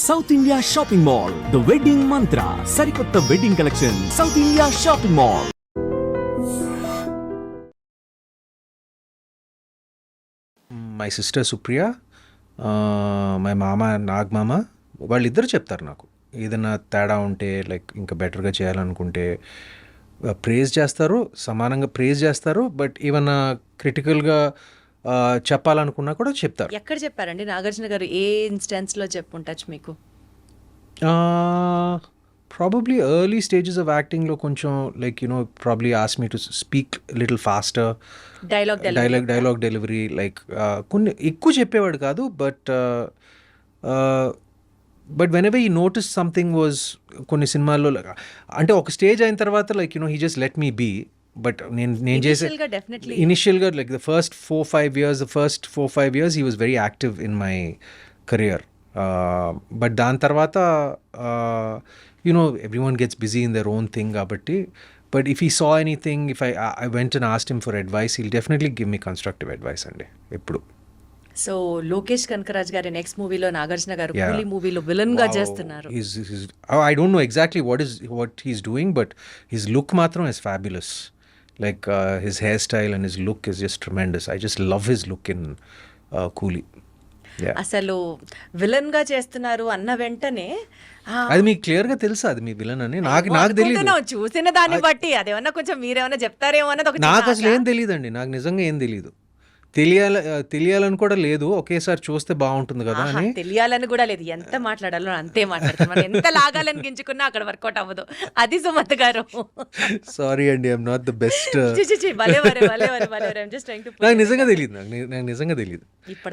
South India shopping mall, the wedding మంత్ర, సరికొత్త wedding collection, south India shopping mall. My sister Supriya, my మామ నాగమామ, వాళ్ళిద్దరు చెప్తారు నాకు ఏదైనా తేడా ఉంటే, లైక్ ఇంకా బెటర్గా చేయాలనుకుంటే ప్రేజ్ చేస్తారు, సమానంగా ప్రేజ్ చేస్తారు. బట్ ఏమన్నా క్రిటికల్గా చెప్పాలనుకున్నా కూడా చెప్తారు. ఎక్కడ చెప్పారండి నాగార్జున గారు? ఏ ఇన్స్టెన్స్లో చెప్పుంటచ్చు మీకు? ప్రాబబ్లీ ఎర్లీ స్టేజెస్ ఆఫ్ యాక్టింగ్లో కొంచెం like probably ask me to speak little faster, dialogue delivery, like కొన్ని ఎక్కువ చెప్పేవాడు కాదు. But whenever he notice something was, కొన్ని సినిమాల్లో అంటే ఒక స్టేజ్ అయిన తర్వాత like he just let me be. But నేను చేసే ఇనిషియల్గా like the first 4-5 years he was very active in my career. But దాని తర్వాత everyone gets busy in their own thing కాబట్టి. But if he saw anything, if I went and asked him for advice, he'll definitely give me constructive advice అండి ఎప్పుడు. So Lokesh Kanagaraj గారి next మూవీలో నాగార్జున గారు కూలీ మూవీలో విలన్ గా చేస్తున్నారు. I don't know exactly what he's doing, but his look matram is fabulous. Like his hairstyle and his look is just tremendous. I just love his look in Coolie. Yeah. అసలు villain గా చేస్తున్నారు అన్న వెంటనే అది మీకు clear గా తెలుసా అది మీ విలన్ అని? నాకు తెలియదు. చూసిన దాన్ని బట్టి అదేమన్నా కొంచెం మీరేమన్నా చెప్తారేమో అన్నది నాకు అసలు ఏం తెలియదండి. నాకు నిజంగా ఏం తెలియదు. తెలియాలని కూడా లేదు. ఒకేసారి చూస్తే బాగుంటుంది కదా అని. తెలియాలని కూడా లేదు. ఎంత మాట్లాడాలో అంతే మాట్లాడుతున్నాం. ఎంత లాగాలని గించుకున్నా అక్కడ వర్కౌట్ అవ్వదు. అది సుమత్ గారు. సారీ అండి, ఐఎమ్ నాట్ ద బెస్ట్. నాకు నిజంగా తెలియదు.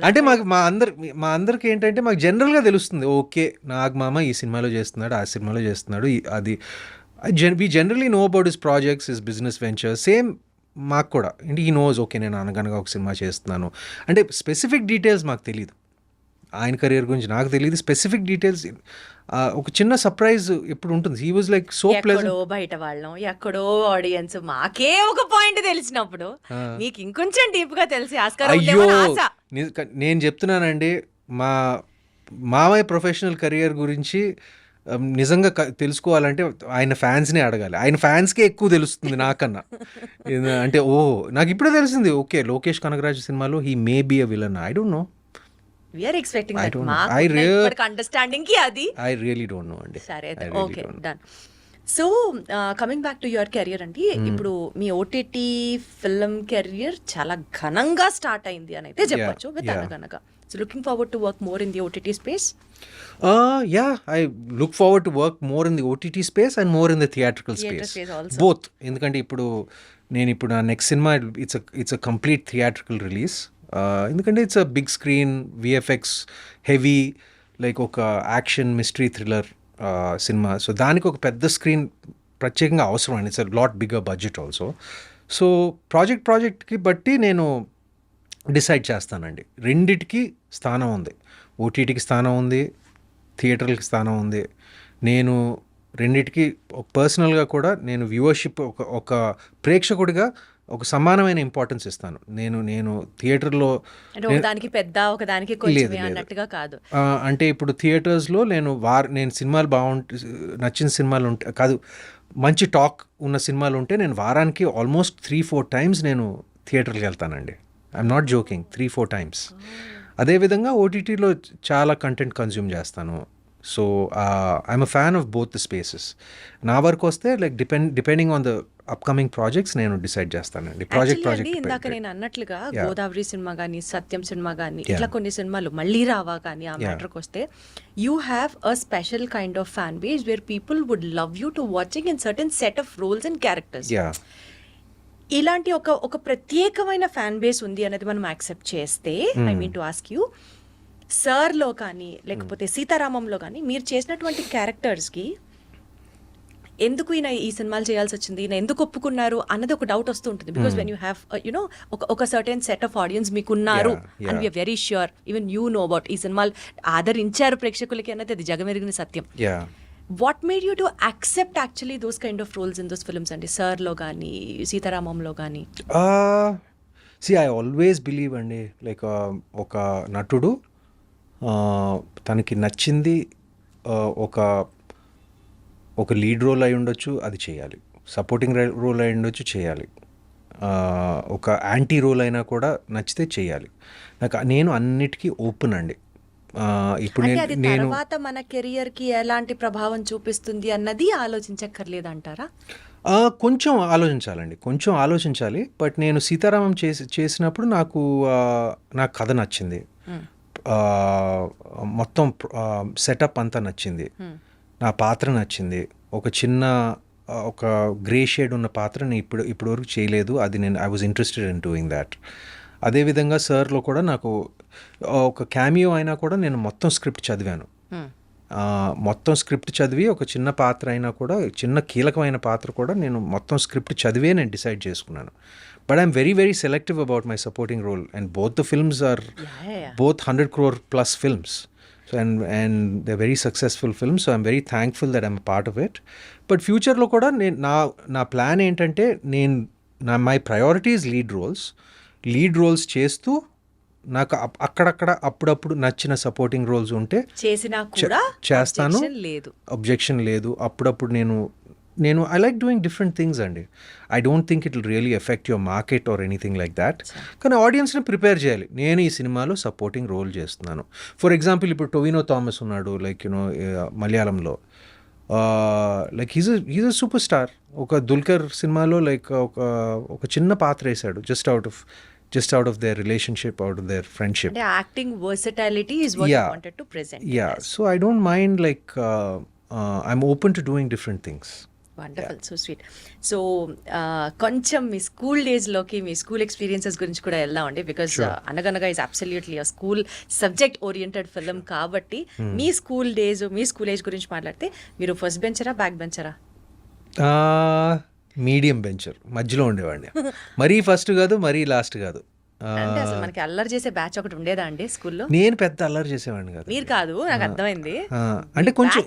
అంటే మా అందరికి ఏంటంటే మాకు జనరల్గా తెలుస్తుంది. ఓకే, నాగమామ ఈ సినిమాలో చేస్తున్నాడు, ఆ సినిమాలో చేస్తున్నాడు. అది we generally know about his projects, his business venture. Same మాకు కూడా అంటే ఈ నోస్, ఓకే నేను అనగనగా ఒక సినిమా చేస్తున్నాను అంటే స్పెసిఫిక్ డీటెయిల్స్ మాకు తెలియదు. ఆయన కెరియర్ గురించి నాకు తెలియదు స్పెసిఫిక్ డీటెయిల్స్. ఒక చిన్న సర్ప్రైజ్ ఎప్పుడు ఉంటుంది. He was like so pleasant. బయట వాళ్ళం ఎక్కడో ఆడియన్స్ మాకే ఒక పాయింట్ తెలిసినప్పుడు మీకు ఇంకొంచెం డీప్ గా తెలిసి ఆస్కారం ఉందేమో ఆశ. నేను చెప్తున్నానండి, మా మామయ్య ప్రొఫెషనల్ కెరియర్ గురించి నిజంగా తెలుసుకోవాలంటే ఆయన ఫ్యాన్స్నే అడగాలి. ఆయన ఫ్యాన్స్కే ఎక్కువ తెలుస్తుంది నాకన్నా. అంటే నాకు ఇప్పుడే తెలిసింది, ఓకే లోకేష్ కనగరాజు సినిమాలో he may be a villain. I don't know. We are expecting that. Understanding ki adi. I really don't know andi. Sare, okay, done. So coming back to your career andi, ఇప్పుడు మీ OTT film career చాలా ఘనంగా start అయింది అని అయితే చెప్పొచ్చు with అనగనగా. So looking forward to work more in the OTT space? Yeah, I look forward to work more in the OTT space and more in the theatrical space also. Both. ఎందుకంటే ఇప్పుడు నా next సినిమా it's a complete theatrical release. ఎందుకంటే it's a big screen, VFX heavy, like ఒక action mystery thriller సినిమా. So దానికి ఒక పెద్ద స్క్రీన్ ప్రత్యేకంగా అవసరం అండి. It's a lot bigger budget also. So ప్రాజెక్ట్కి బట్టి నేను డిసైడ్ చేస్తానండి. రెండిటికి స్థానం ఉంది. ఓటీటీకి స్థానం ఉంది, థియేటర్కి స్థానం ఉంది. నేను రెండిటికి పర్సనల్గా కూడా నేను వ్యూవర్షిప్ ఒక ప్రేక్షకుడిగా ఒక సమానమైన ఇంపార్టెన్స్ ఇస్తాను. నేను థియేటర్లో ఒకదానికి పెద్ద ఒకదానికి కొంచెం అన్నట్టుగా కాదు. అంటే ఇప్పుడు థియేటర్స్లో నేను సినిమాలు నచ్చిన సినిమాలు ఉంటే కాదు, మంచి టాక్ ఉన్న సినిమాలు ఉంటే నేను వారానికి ఆల్మోస్ట్ 3-4 times నేను థియేటర్కి వెళ్తానండి. I'm not joking, 3-4 times. అదేవిధంగా ఓటీటీలో చాలా కంటెంట్ కన్జ్యూమ్ చేస్తాను. So I'm a fan of both the spaces. నా వరకు వస్తే like depending on the upcoming projects నేను డిసైడ్ చేస్తానండి. ప్రాజెక్ట్ ఇందాక నేను అన్నట్లుగా గోదావరి సినిమా కానీ, సత్యం సినిమా కానీ, ఇట్లా కొన్ని సినిమాలు మళ్ళీ రావా కానీ ఆ మ్యాటర్కి వస్తే you have a special kind of fan base where people would love you to watching in certain set of roles and characters. ఇలాంటి ఒక ప్రత్యేకమైన ఫ్యాన్ బేస్ ఉంది అనేది మనం యాక్సెప్ట్ చేస్తే, I mean to ask you, సర్లో కానీ లేకపోతే సీతారామంలో కానీ మీరు చేసినటువంటి క్యారెక్టర్స్కి ఎందుకు ఈయన ఈ సినిమాలు చేయాల్సి వచ్చింది, ఈయన ఎందుకు ఒప్పుకున్నారు అన్నది ఒక డౌట్ వస్తూ ఉంటుంది. బికాస్ వెన్ యూ హ్యావ్ ఒక సర్టెన్ సెట్ ఆఫ్ ఆడియన్స్ మీకున్నారు and we're very sure even you know about ఈ సినిమాలు ఆదరించారు ప్రేక్షకులకి అన్నది అది జగమెరిగిన సత్యం. What made you to accept actually those kind of roles in those films అండి, సర్లో కానీ సీతారామంలో కానీ? ఐ ఆల్వేస్ బిలీవ్ అండి, లైక్ ఒక నటుడు తనకి నచ్చింది ఒక లీడ్ రోల్ అయి ఉండొచ్చు, అది చేయాలి. సపోర్టింగ్ రోల్ అయి ఉండొచ్చు, చేయాలి. ఒక యాంటీ రోల్ అయినా కూడా నచ్చితే చేయాలి. నేను అన్నిటికీ ఓపెన్ అండి. ఇప్పుడు అంటే అది తర్వాత మన కెరియర్ కి ఎలాంటి ప్రభావం చూపిస్తుంది అన్నది ఆలోచించక్కర్లేదంటారా? కొంచెం ఆలోచించాలండి, కొంచెం ఆలోచించాలి. బట్ నేను సీతారామం చేసినప్పుడు నాకు కథ నచ్చింది, మొత్తం సెటప్ అంతా నచ్చింది, నా పాత్ర నచ్చింది. ఒక చిన్న ఒక గ్రే షేడ్ ఉన్న పాత్ర నేను ఇప్పటివరకు చేయలేదు. అది I was interested in doing that. అదేవిధంగా సార్లో కూడా నాకు ఒక క్యామియో అయినా కూడా నేను మొత్తం స్క్రిప్ట్ చదివాను. మొత్తం స్క్రిప్ట్ చదివి ఒక చిన్న పాత్ర అయినా కూడా, చిన్న కీలకమైన పాత్ర కూడా నేను మొత్తం స్క్రిప్ట్ చదివే నేను డిసైడ్ చేసుకున్నాను. But I'm very very selective about my supporting role and both the films are both 100 crore plus films. So and they're very successful films, so I'm very thankful that I'm a part of it. But ఫ్యూచర్లో కూడా నా plan ఏంటంటే my priorities lead roles చేస్తూ నాకు అక్కడక్కడ అప్పుడప్పుడు నచ్చిన supporting roles ఉంటే చేసినా కూడా చేస్తాను, లేదు, అబ్జెక్షన్ లేదు. అప్పుడప్పుడు నేను I like doing different things అండి. I don't think it will really effect your market or anything like that. కానీ ఆడియన్స్ని ప్రిపేర్ చేయాలి, నేను ఈ సినిమాలో సపోర్టింగ్ రోల్ చేస్తున్నాను. ఫర్ ఎగ్జాంపుల్ ఇప్పుడు టొవినో థామస్ ఉన్నాడు, లైక్ మలయాళంలో, like he's a super star. ఒక దుల్కర్ సినిమాలో లైక్ ఒక చిన్న పాత్ర వేశాడు, just out of their relationship, out of their friendship. The acting versatility is what you wanted to present. Yeah, so I don't mind, like I'm open to doing different things. Wonderful, so sweet. So కొంచెం మీ school డేస్లోకి, మీ school experiences గురించి కూడా వెళ్దామండి. Because అనగనగా is absolutely a school subject oriented film కాబట్టి మీ school days, మీ school age గురించి మాట్లాడితే మీరు first బెంచరా, back బెంచరా? Medium bencher, మధ్యలో ఉండేవాడిని. మరీ ఫస్ట్ కాదు, మరీ లాస్ట్ కాదు. అంటే అసలు మనకి అల్లరి చేసే బ్యాచ్ ఒకటి ఉండేదా అండి స్కూల్లో? నేను పెద్ద అల్లరి చేసేవాడిని కాదు. మీరు కాదు, నాకు అర్థమైంది. అంటే కొంచెం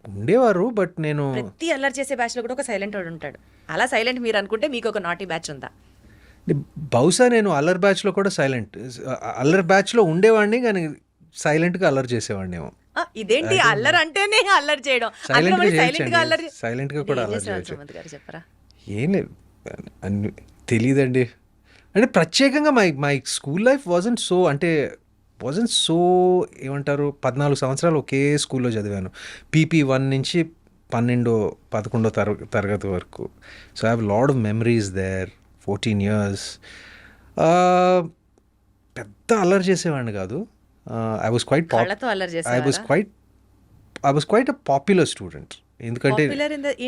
ఉండేవారు, బట్ నేను ప్రతి అల్లరి చేసే బ్యాచ్ లో కూడా ఒక సైలెంట్ వాడు ఉంటాడు. అలా సైలెంట్ మీరు అనుకుంటే మీకు ఒక నాటీ బ్యాచ్ ఉందా? బహుశా నేను అల్లరి బ్యాచ్లో కూడా అల్లరి బ్యాచ్లో ఉండేవాడిని, కానీ సైలెంట్గా అల్లరి చేసేవాడిని ఏమో. ఇదేంటి అల్లరి అంటేనే అల్లరి చేయడం, సైలెంట్ గా కూడా అల్లరి చేయొచ్చు. చెప్పరా? ఏం లేదు, తెలియదండి. అంటే ప్రత్యేకంగా my school life wasn't so ఏమంటారు, 14 సంవత్సరాలు ఒకే స్కూల్లో చదివాను, PP 1 నుంచి 12వ తరగతి వరకు. So I have lot of memories there, 14 years. పెద్ద అల్లరి చేసేవాడిని కాదు. I was quite a popular student. ఎందుకంటే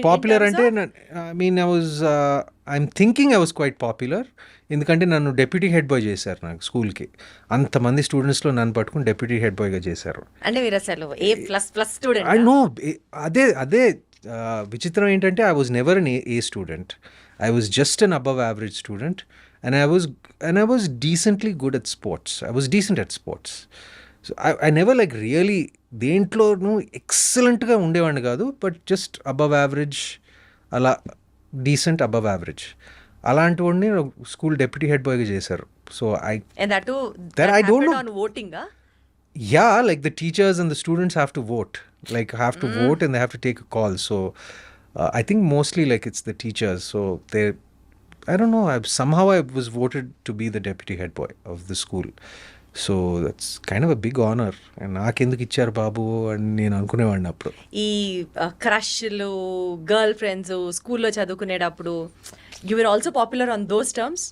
పాపులర్ అంటే I'm thinking I was quite popular. ఎందుకంటే నన్ను డెప్యూటీ హెడ్ బాయ్ చేశారు నాకు స్కూల్కి. అంతమంది స్టూడెంట్స్లో నన్ను పట్టుకుని డెప్యూటీ హెడ్ బాయ్గా చేశారు. అంటే మీరు అసలు A++ ఐ నో. అదే విచిత్రం ఏంటంటే I was never an A student. I was just an above average student, and I was decently good at sports. I was decent at sports. So I never like really దేంట్లోనూ ఎక్సలెంట్గా ఉండేవాడిని కాదు, but just above average, అలా decent above average. అలాంటి వాడిని school deputy head బాయ్గా చేశారు. So I don't know. Voting? Yeah, like the teachers and the students have to vote. Like have to vote and they have to take a call. So I think mostly like it's the teachers. So I don't know, somehow I was voted to be the deputy head boy of the school. So that's kind of a big honor. And నాకెందుకు ఇచ్చారు బాబు అని నేను అనుకునేవాడిని అప్పుడు. ఈ క్రష్లు, girl friends స్కూల్లో చదువుకునేటప్పుడు you were also popular on those terms?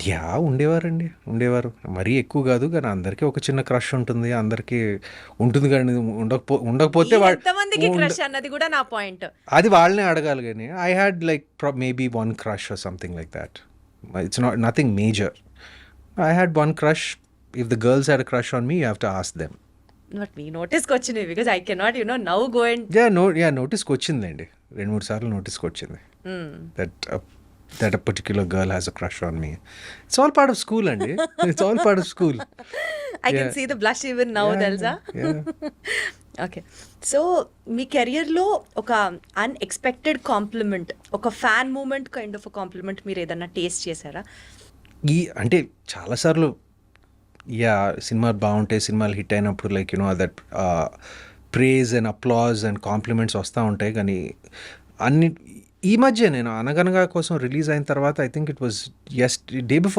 Yeah, ఉండేవారు. మరీ ఎక్కువ కాదు, కానీ అందరికీ ఒక చిన్న క్రష్ ఉంటుంది, అందరికీ ఉంటుంది. కానీ ఉండకపోతే ఎంతమందికి క్రష్ అన్నది కూడా నా పాయింట్. అది వాళ్ళనే అడగాలి. కానీ I had like maybe one crush or something like that. It's nothing major. I had one crush. If the girls had a crush on me, you have to ask them. But me notice కి వచ్చింది, because I cannot now go and నోటీస్కి వచ్చిందండి, 2-3 సార్లు నోటీస్కి వచ్చింది that a particular girl has a crush on me. It's all part of school andi. It's all part of school. I can see the blush even now, Delsa. Okay. So మీ కెరియర్లో ఒక unexpected compliment, ఒక fan moment kind of compliment మీరు ఏదన్నా taste చేశారా? అంటే చాలాసార్లు cinema బాగుంటాయి, సినిమాలు హిట్ అయినప్పుడు like that praise and applause and compliments వస్తూ ఉంటాయి. కానీ ఈ మధ్య నేను అనగనగా కోసం రిలీజ్ అయిన తర్వాత I think it was day before